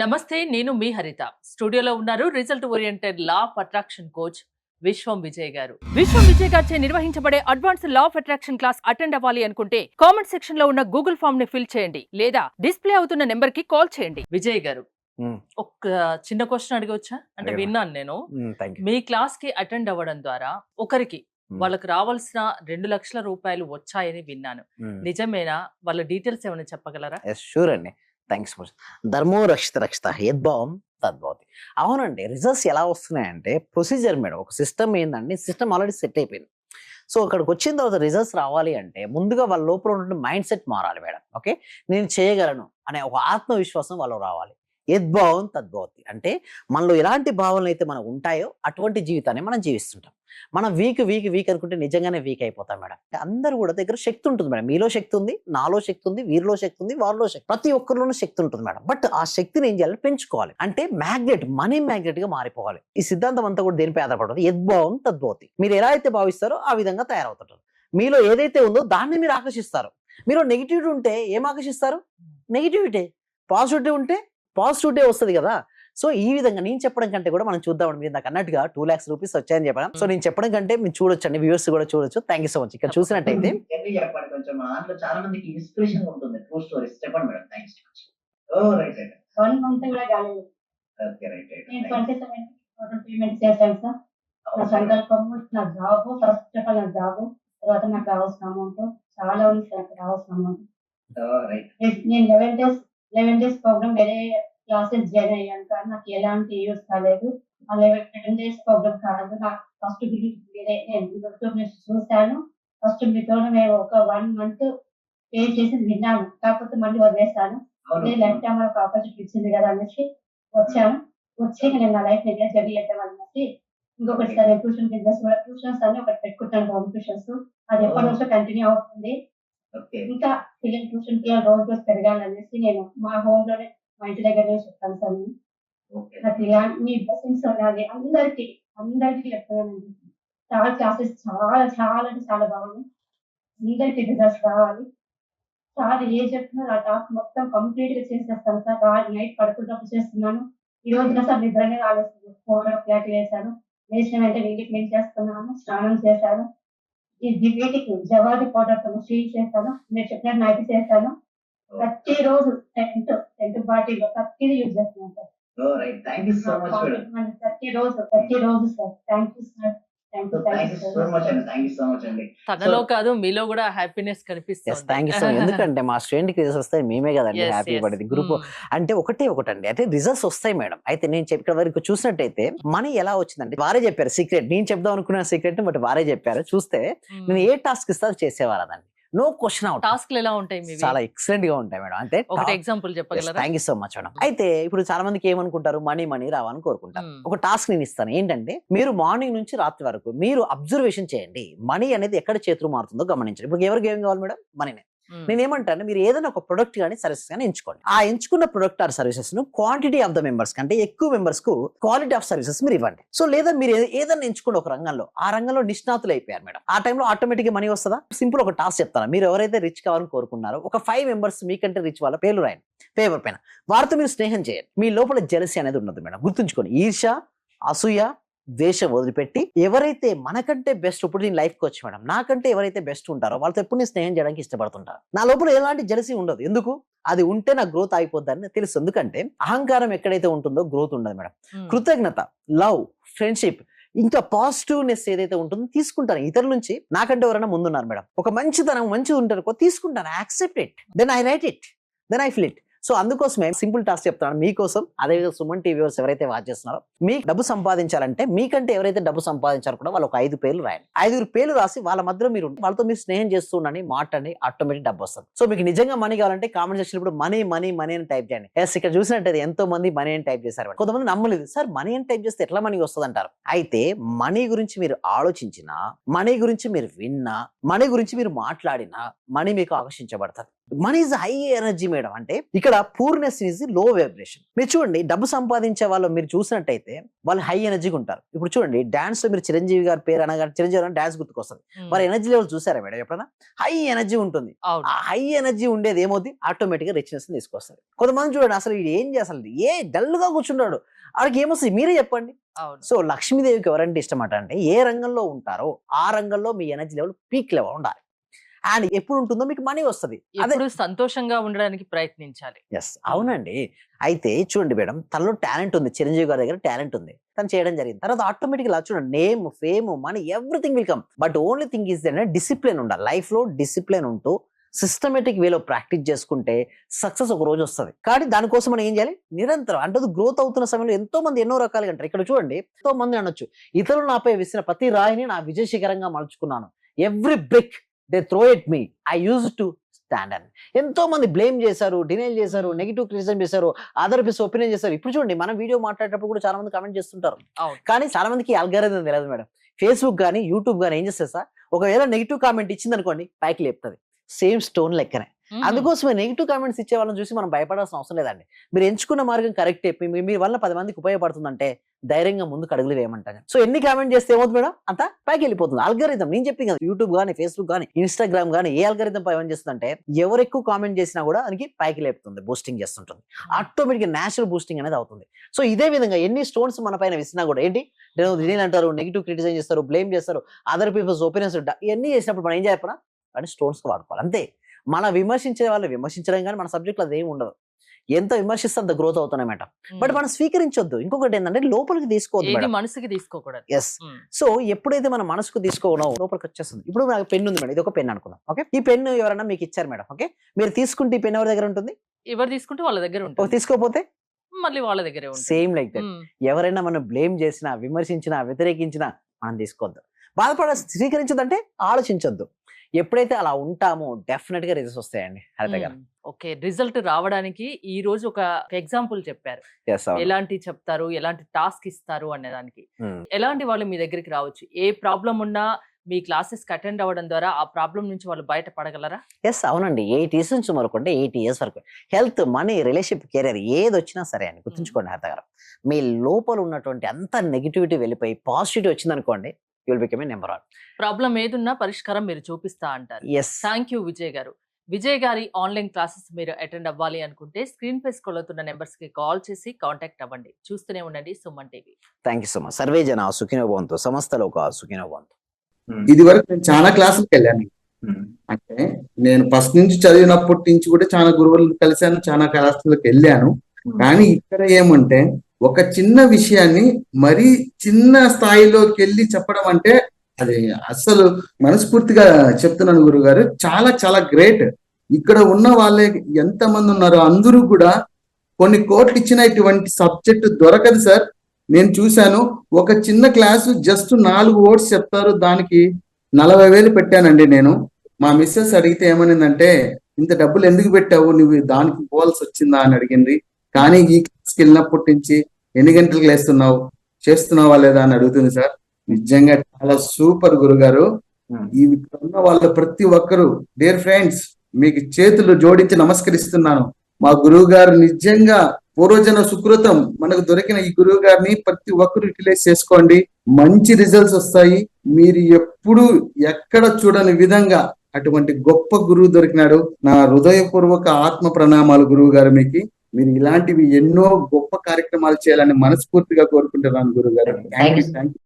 నమస్తే, నేను మీ హరిత. స్టూడియోలో ఉన్నారు result oriented law of attraction coach విశ్వం విజయ్ గారు. విశ్వం విజయ్ గారిచే నిర్వహించబడే advance law of attraction class attend అవ్వాలి అనుకుంటే కామెంట్ సెక్షన్ లో ఉన్న గూగుల్ ఫామ్ ని ఫిల్ చేయండి లేదా డిస్ప్లే అవుతున్న నెంబర్ కి కాల్ చేయండి. విజయ్ గారు, ఒక చిన్న క్వశ్చన్ అడగవచ్చా? అంటే విన్నాను నేను, మీ క్లాస్ కి అటెండ్ అవ్వడం ద్వారా ఒకరికి వాళ్ళకి రావాల్సిన 2 లక్షల రూపాయలు వచ్చాయని విన్నాను. నిజమేనా? వాళ్ళ డీటెయిల్స్ ఏమైనా చెప్పగలరా? షూర్ అండి. థ్యాంక్స్ ఫర్ ధర్మో రక్షిత రక్షిత యద్భావం తద్భవతి. అవునండి, రిజల్ట్స్ ఎలా వస్తున్నాయంటే ప్రొసీజర్ మేడం. ఒక సిస్టమ్ ఏంటంటే సిస్టమ్ ఆల్రెడీ సెట్ అయిపోయింది. సో అక్కడికి వచ్చిన తర్వాత రిజల్ట్స్ రావాలి అంటే ముందుగా వాళ్ళ లోపల ఉన్న మైండ్ సెట్ మారాలి మేడం. ఓకే, నేను చేయగలను అనే ఒక ఆత్మవిశ్వాసం వాళ్ళు రావాలి. యద్భావం తద్భవతి అంటే మనలో ఎలాంటి భావనలు అయితే మనకు ఉంటాయో అటువంటి జీవితాన్ని మనం జీవిస్తుంటాం. మనం వీక్ అనుకుంటే నిజంగానే వీక్ అయిపోతాం మేడం. అందరూ కూడా దగ్గర శక్తి ఉంటుంది మేడం. మీలో శక్తి ఉంది, నాలో శక్తి ఉంది, వీరిలో శక్తి ఉంది, వారిలో శక్తి, ప్రతి ఒక్కరిలోనూ శక్తి ఉంటుంది మేడం. బట్ ఆ శక్తిని ఏం చేయాలి? పెంచుకోవాలి. అంటే మనీ మ్యాగ్నెట్ గా మారిపోవాలి. ఈ సిద్ధాంతం అంతా కూడా దేనిపై ఆధారపడదు? యద్భావం తద్భవతి. మీరు ఎలా అయితే భావిస్తారో ఆ విధంగా తయారవుతుంటారు. మీలో ఏదైతే ఉందో దాన్ని మీరు ఆకర్షిస్తారు. మీరు నెగిటివిటీ ఉంటే ఏం ఆకర్షిస్తారు? నెగిటివిటీ. పాజిటివిటీ ఉంటే పాజిటివిటీ వస్తుంది కదా. సో ఈ విధంగా నేను చెప్పడం కంటే కూడా మనం చూద్దాం. మీరు నాకు అన్నట్టుగా 2 lakhs రూపీస్ వచ్చాయని చెప్పడం. సో నేను చెప్పడం కంటే మీరు చూడొచ్చు అండి, వ్యూవర్స్ కూడా చూడొచ్చు. Thank you so much. ఇక్కడ చూసినట్టయితే కొంచెం దాంట్లో చాలా మందికి ఇన్స్పిరేషన్ ఉంటుంది. ట్రూ స్టోరీస్ చెప్పండి మేడం. థ్యాంక్స్. ఓ రైట్ రైట్. 1 మంత్ కూడా కాలేదు. Okay right right. నేను 27,000 పేమెంట్ చేశాను సార్. నా సంకల్పము, నా జాబ్, ఫస్ట్ ఆఫ్ ఆల్ నా జాబ్, తర్వాత నాకు రావాల్సిన అమౌంట్ చాలా ఉంది సార్. రావాల్సిన అమౌంట్ నేను 11 డేస్ ప్రోగ్రామ్ వేరే క్లాసెస్ జాయిన్ అయ్యాను కానీ నాకు ఎలాంటి యూస్ కాలేదు. ఆ 11 డేస్ ప్రోగ్రామ్ కాదు, నాకు ఫస్ట్ వేరే నేను యూట్యూబ్ నుంచి చూశాను. ఫస్ట్ మీతో మేము ఒక 1 మంత్ పే చేసి విన్నాను, కాకపోతే మళ్ళీ వదిలేస్తాను. లైఫ్ టైం ఒక ఆపర్చునిటీ ఇచ్చింది కదా అనేసి వచ్చాను. వచ్చి నేను నా లైఫ్ ఎలా జర్నీ చేద్దాం అనేసి ఇంకొకటి సార్ ట్యూషన్ బిజినెస్ కూడా ట్యూషన్స్ అని ఒకటి పెట్టుకుంటాను. హోమ్ ట్యూషన్స్ అది ఎప్పటి నుంచో కంటిన్యూ అవుతుంది. ఇంకా పిల్లలు ట్యూషన్ పిల్లలు రోజు పెరగాలనేసి నేను మా హోమ్ లోనే మా ఇంటి దగ్గరనే చెప్తాను సార్. నాకు ఇలాంటి మీ బ్లెస్సింగ్స్ ఉండాలి అందరికి చెప్తానండి. చాలా క్లాసెస్ చాలా చాలా అంటే చాలా బాగున్నాయి. అందరికి రిజల్ట్స్ రావాలి. చాలా ఏ చెప్తున్నారు ఆ టాస్క్ మొత్తం కంప్లీట్ గా చేసేస్తాను సార్. నైట్ పడుకున్నప్పుడు చేస్తున్నాను. ఈ రోజున సార్ నిద్రనే రాలేదు. 4 o'clock లేచాను. లేచిన వెంటనే నీళ్ళు క్లీన్ చేస్తున్నాను, స్నానం చేశాను. ఈ వీటికి జవాది పౌడర్ తో స్టీల్ చేశాను. మీరు చెప్పినట్టు నైట్ చేశాను. ప్రతిరోజు టెంట్ బాటిల్ ప్రతిదీ యూజ్ చేస్తున్నాను సార్. ప్రతిరోజు సార్. Thank you sir. తనలో కాదు మీలో కూడా హ్యాపీనెస్ కనిపిస్తుంది. ఎందుకంటే మా స్టూడెంట్ కి రిజల్ట్స్ వస్తాయి, మేమే కదండి హ్యాపీ పడేది. గ్రూప్ అంటే ఒకటండి, అంటే రిజల్ట్స్ వస్తాయి మేడం. అయితే నేను చెప్పిన వరకు చూసినట్టయితే మనీ ఎలా వచ్చిందంటే వారే చెప్పారు సీక్రెట్. నేను చెప్దాం అనుకున్న సీక్రెట్ బట్ వారే చెప్పారు. చూస్తే నేను ఏ టాస్క్ ఇస్తా చేసేవారు అదండి. No question out. టాస్క్లు ఎలా ఉంటాయి? చాలా ఎక్సలెంట్ గా ఉంటాయి మేడం. అంటే ఒక ఎగ్జాంపుల్ చెప్పగలరా? Thank you so much madam. అయితే ఇప్పుడు చాలా మందికి ఏమనుకుంటారు, మనీ రావాలని కోరుకుంటారు. ఒక టాస్క్ నేను ఇస్తాను. ఏంటంటే మీరు మార్నింగ్ నుంచి రాత్రి వరకు మీరు అబ్జర్వేషన్ చేయండి. మనీ అనేది ఎక్కడ చేతులు మారుతుందో గమనించండి. ఇప్పుడు ఎవరికి ఏం కావాలి మేడం? మనీనే. నేనేమంటాను, మీరు ఏదైనా ఒక ప్రొడక్ట్ కానీ సర్వీసెస్ కానీ ఎంచుకోండి. ఆ ఎంచుకున్న ప్రొడక్ట్ ఆర్ సర్వీసెస్ ను క్వాంటిటీ ఆఫ్ ద మెంబర్స్ కంటే ఎక్కువ మెంబర్స్ కు క్వాలిటీ ఆఫ్ సర్వీసెస్ మీరు ఇవ్వండి. సో లేదా మీరు ఏదైనా ఎంచుకున్న ఒక రంగంలో ఆ రంగంలో నిష్ణాతులు అయిపోయారు మేడం. ఆ టైంలో ఆటోమేటిక్ గా మనీ వస్తుందా? సింపుల్ ఒక టాస్క్ చెప్తాను. మీరు ఎవరైతే రిచ్ కావాలని కోరుకున్నారో ఒక 5 మెంబర్స్ మీకంటే రిచ్ వాళ్ళ పేర్లు రాయండి పేపర్ పైన. వారితో మీరు స్నేహం చేయండి. మీ లోపల జెలసీ అనేది ఉండదు మేడం. గుర్తుంచుకోండి, ఈర్ష్య, అసూయ, ద్వేషం వదిలిపెట్టి ఎవరైతే మనకంటే బెస్ట్, ఇప్పుడు నేను లైఫ్ కోచ్ మేడం, నాకంటే ఎవరైతే బెస్ట్ ఉంటారో వాళ్ళతో ఎప్పుడు నేను స్నేహం చేయడానికి ఇష్టపడుతుంటారు. నా లోపల ఎలాంటి జెలసీ ఉండదు. ఎందుకు? అది ఉంటే నా గ్రోత్ అయిపోద్దని తెలుసు. ఎందుకంటే అహంకారం ఎక్కడైతే ఉంటుందో గ్రోత్ ఉండదు మేడం. కృతజ్ఞత, లవ్, ఫ్రెండ్షిప్, ఇంకా పాజిటివ్నెస్ ఏదైతే ఉంటుందో తీసుకుంటాను ఇతరుల నుంచి. నాకంటే ఎవరైనా ముందున్నారు మేడం, ఒక మంచితనం మంచిగా ఉంటారు తీసుకుంటాను. I accept it, then I write it, then I feel it. So అందుకోసమే సింపుల్ టాస్క్ చెప్తాను మీకోసం. అదేవిధంగా సుమన్ టీవీ ఎవరైతే వాచ్ చేస్తున్నారో మీకు డబ్బు సంపాదించాలంటే మీకంటే ఎవరైతే డబ్బు సంపాదించారో కూడా వాళ్ళు ఒక 5 పేర్లు రాయండి. 5 పేర్లు రాసి వాళ్ళ మధ్యలో మీరు వాళ్ళతో మీరు స్నేహం చేస్తుండని మాట్లాడి ఆటోమేటిక్ డబ్బు వస్తుంది. సో మీకు నిజంగా మనీ కావాలంటే కామెంట్ సెక్షన్ ఇప్పుడు మనీ అని టైప్ చేయండి. ఇక్కడ చూసినట్టు ఎంతో మంది మనీ అని టైప్ చేశారు. కొంతమంది నమ్మలేదు, సార్ మనీ అని టైప్ చేస్తే ఎట్లా మనీ వస్తుంది అంటారు. అయితే మనీ గురించి మీరు ఆలోచించినా, మనీ గురించి మీరు విన్నా, మనీ గురించి మీరు మాట్లాడినా మనీ మీకు ఆకర్షించబడుతుంది. Money is high energy madam. అంటే ఇక్కడ పూర్నెస్ ఈజ్ లో వైబ్రేషన్. మీరు చూడండి, డబ్బు సంపాదించే వాళ్ళు మీరు చూసినట్టయితే వాళ్ళు హై ఎనర్జీగా ఉంటారు. ఇప్పుడు చూడండి, డాన్స్ లో మీరు చిరంజీవి గారి పేరు అనగా చిరంజీవి గారు డాన్స్ గుర్తుకొస్తుంది. వాళ్ళ ఎనర్జీ లెవెల్ చూసారా మేడం ఎప్పుడైనా? హై ఎనర్జీ ఉంటుంది. ఆ హై ఎనర్జీ ఉండేది ఏమవుతుంది, ఆటోమేటిక్ గా రిచ్నెస్ తీసుకొస్తుంది. కొంతమంది చూడండి, అసలు ఇది ఏం చేస్తాడు, డల్ గా కూర్చున్నాడు, వాళ్ళకి ఏమొస్తుంది మీరే చెప్పండి. సో లక్ష్మీదేవికి ఎవరంటే ఇష్టం అంటే ఏ రంగంలో ఉంటారో ఆ రంగంలో మీ ఎనర్జీ లెవెల్ పీక్ లెవెల్ ఉండాలి. అండ్ ఎప్పుడు ఉంటుందో మీకు మనీ వస్తుంది. అదే సంతోషంగా ఉండడానికి ప్రయత్నించాలి. ఎస్, అవునండి. అయితే చూడండి మేడం, తనలో టాలెంట్ ఉంది, చిరంజీవి గారి దగ్గర టాలెంట్ ఉంది, తను చేయడం జరిగింది. తర్వాత ఆటోమేటిక్ గా చూడండి, name, fame, money, everything will come. But only thing is discipline ఉండాలి. లైఫ్ లో డిసిప్లిన్ ఉంటూ సిస్టమేటిక్ వేలో ప్రాక్టీస్ చేసుకుంటే సక్సెస్ ఒక రోజు వస్తుంది. కానీ దానికోసం మనం ఏం చేయాలి, నిరంతరం. అంటే గ్రోత్ అవుతున్న సమయంలో ఎంతో మంది ఎన్నో రకాలుగా అంటారు. ఇక్కడ చూడండి, ఎంతో మంది అనొచ్చు, ఇతరులు నాపై విసిన ప్రతి రాయిని నా విజయ శిఖరంగా మలుచుకున్నాను. Every brick they throw it me, I use to stand అని. ఎంతో మంది బ్లేమ్ చేశారు, డినైల్ చేశారు, నెగిటివ్ క్రిటిసిజం చేశారు, అదర్ పీస్ ఒపీనియన్ చేశారు. ఇప్పుడు చూడండి, మనం వీడియో మాట్లాడేటప్పుడు కూడా చాలా మంది కామెంట్ చేస్తుంటారు. కానీ చాలా మందికి అల్గారిథం తెలియదు మేడం. ఫేస్బుక్ కానీ యూట్యూబ్ కానీ ఏం చేస్తారు సార్, ఒకవేళ నెగిటివ్ కామెంట్ ఇచ్చింది అనుకోండి, పైకి లేపుతుంది. సేమ్ స్టోన్ లెక్కనే. అందుకోసమే నెగిటివ్ కామెంట్స్ ఇచ్చే వాళ్ళని చూసి మనం భయపడాల్సిన అవసరం లేదండి. మీరు ఎంచుకున్న మార్గం కరెక్ట్ చెప్పి మీ వల్ల 10 మందికి ఉపయోగపడుతుందంటే ధైర్యంగా ముందుకు అడుగులు వేయమంటాను. సో ఎన్ని కామెంట్ చేస్తే ఏమవుతుంది మేడం, అంత పైకి వెళ్ళిపోతుంది. అల్గారిథం నేను చెప్పింది కదా, యూట్యూబ్ కానీ, ఫేస్బుక్ కానీ, ఇన్స్టాగ్రామ్ కానీ, ఏ అల్గారిథం పై ఏం చేస్తుందంటే ఎవరు ఎక్కువ కామెంట్ చేసినా కూడా దానికి పైకి లేపుతుంది, బూస్టింగ్ చేస్తుంటుంది. ఆటోమేటిక్ నేచురల్ బూస్టింగ్ అనేది అవుతుంది. సో ఇదే విధంగా ఎన్ని స్టోన్స్ మన పైన విసినా కూడా ఏంటి, అంటారు, నెగిటివ్ క్రిటిసైజ్ చేస్తారు, బ్లేమ్ చేస్తారు, అదర్ పీపుల్స్ ఒపీనియన్స్, ఇవన్నీ చేసినప్పుడు మనం ఏం చేయాలి, కానీ స్టోన్స్ వాడుకోవాలి అంతే. మన విమర్శించే వాళ్ళు విమర్శించడం కానీ మన సబ్జెక్ట్ లో అదేమి ఉండదు. ఎంత విమర్శిస్తే అంత గ్రోత్ అవుతున్నాయట. బట్ మనం స్వీకరించొద్దు. ఇంకొకటి ఏంటంటే లోపలికి తీసుకోవద్దు, మనసుకి తీసుకోకూడదు. ఎస్. సో ఎప్పుడైతే మనం మనసుకు తీసుకోవడం లోపలికి వచ్చేస్తుంది. ఇప్పుడు నాకు పెన్ ఉంది మేడం, ఇది ఒక పెన్ అనుకుందాం. ఓకే, ఈ పెన్ ఎవరైనా మీకు ఇచ్చారు మేడం, ఓకే, మీరు తీసుకుంటే ఈ పెన్ ఎవరి దగ్గర ఉంటుంది, ఎవరు తీసుకుంటే వాళ్ళ దగ్గర ఉంటుంది. తీసుకోపోతే మళ్ళీ వాళ్ళ దగ్గరే ఉంటుంది. Same like that. ఎవరైనా మనం బ్లేమ్ చేసినా, విమర్శించినా, వ్యతిరేకించినా మనం తీసుకోవద్దు. స్వీకరించదంటే ఆలోచించొద్దు. ఎప్పుడైతే అలా ఉంటామో డెఫినెట్ గా రిజల్ట్స్ వస్తాయండి. ఓకే, రిజల్ట్ రావడానికి ఈ రోజు ఒక ఎగ్జాంపుల్ చెప్పారు. ఎలాంటి చెప్తారు, ఎలాంటి టాస్క్ ఇస్తారు అనే దానికి. ఎలాంటి వాళ్ళు మీ దగ్గరికి రావచ్చు, ఏ ప్రాబ్లం ఉన్నా మీ క్లాసెస్ కి అటెండ్ అవ్వడం ద్వారా ఆ ప్రాబ్లం నుంచి వాళ్ళు బయట పడగలరా? ఎస్, అవునండి. 8 years నుంచి మొదలుకుంటే 80 years వరకు హెల్త్, మనీ, రిలేషన్షిప్, కెరీర్ ఏది వచ్చినా సరే అండి, గుర్తుంచుకోండి హరిత గారు, మీ లోపల ఉన్నటువంటి అంత నెగిటివిటీ వెళ్ళిపోయి పాజిటివిటీ వచ్చింది అనుకోండి, you will become a number one. Problem ఏదున్నా పరిష్కారం మీరు చూపిస్తా అంటారు. థ్యాంక్ యూ విజయ్ గారు. విజయ్ గారి ఆన్లైన్ క్లాసెస్ మీరు అటెండ్ అవ్వాలి అనుకుంటే స్క్రీన్ పై స్క్రోల్ అవుతున్న నెంబర్స్ కి కాల్ చేసి కాంటాక్ట్ అవ్వండి. చూస్తూనే ఉండండి Suman TV. Thank you so much. Survey జన సుఖినో భవంతు, సమస్త లోక సుఖినో భవంతు. ఇది వరకు నేను చాలా క్లాసులకు వెళ్ళాను. అంటే నేను ఫస్ట్ నుంచి చదివినప్పటి నుంచి కూడా చాలా గురువులను కలిశాను, చాలా క్లాసులకు వెళ్ళాను. కానీ ఇక్కడ ఏమంటే ఒక చిన్న విషయాన్ని మరీ చిన్న స్థాయిలోకి వెళ్ళి చెప్పడం అంటే అది అసలు మనస్ఫూర్తిగా చెప్తున్నాను గురుగారు, చాలా చాలా గ్రేట్. ఇక్కడ ఉన్న వాళ్ళే ఎంతమంది ఉన్నారో అందరూ కూడా కొన్ని కోట్లు ఇచ్చిన ఇటువంటి సబ్జెక్ట్ దొరకదు సార్. నేను చూశాను, ఒక చిన్న క్లాసు జస్ట్ 4 words చెప్తారు, దానికి 40,000 పెట్టానండి నేను. మా మిస్సెస్ అడిగితే ఏమనిందంటే, ఇంత డబ్బులు ఎందుకు పెట్టావు, నువ్వు దానికి పోవాల్సి వచ్చిందా అని అడిగింది. కానీ ఈ క్లాస్కి వెళ్ళినప్పటి నుంచి ఎన్ని గంటలకు లేస్తున్నావు, చేస్తున్నావా లేదా అని అడుగుతుంది సార్. నిజంగా చాలా సూపర్ గురుగారు. ఇవి ఉన్న వాళ్ళ ప్రతి ఒక్కరు, డియర్ ఫ్రెండ్స్, మీకు చేతులు జోడించి నమస్కరిస్తున్నాను. మా గురువు గారు నిజంగా పూర్వజన సుకృతం. మనకు దొరికిన ఈ గురువు గారిని ప్రతి ఒక్కరు యూటిలైజ్ చేసుకోండి, మంచి రిజల్ట్స్ వస్తాయి. మీరు ఎప్పుడు ఎక్కడ చూడని విధంగా అటువంటి గొప్ప గురువు దొరికినాడు. నా హృదయపూర్వక ఆత్మ ప్రణామాలు గురువు గారు. మీరు ఇలాంటివి ఎన్నో గొప్ప కార్యక్రమాలు చేయాలని మనస్ఫూర్తిగా కోరుకుంటున్నాను గురువు గారు. Thank you.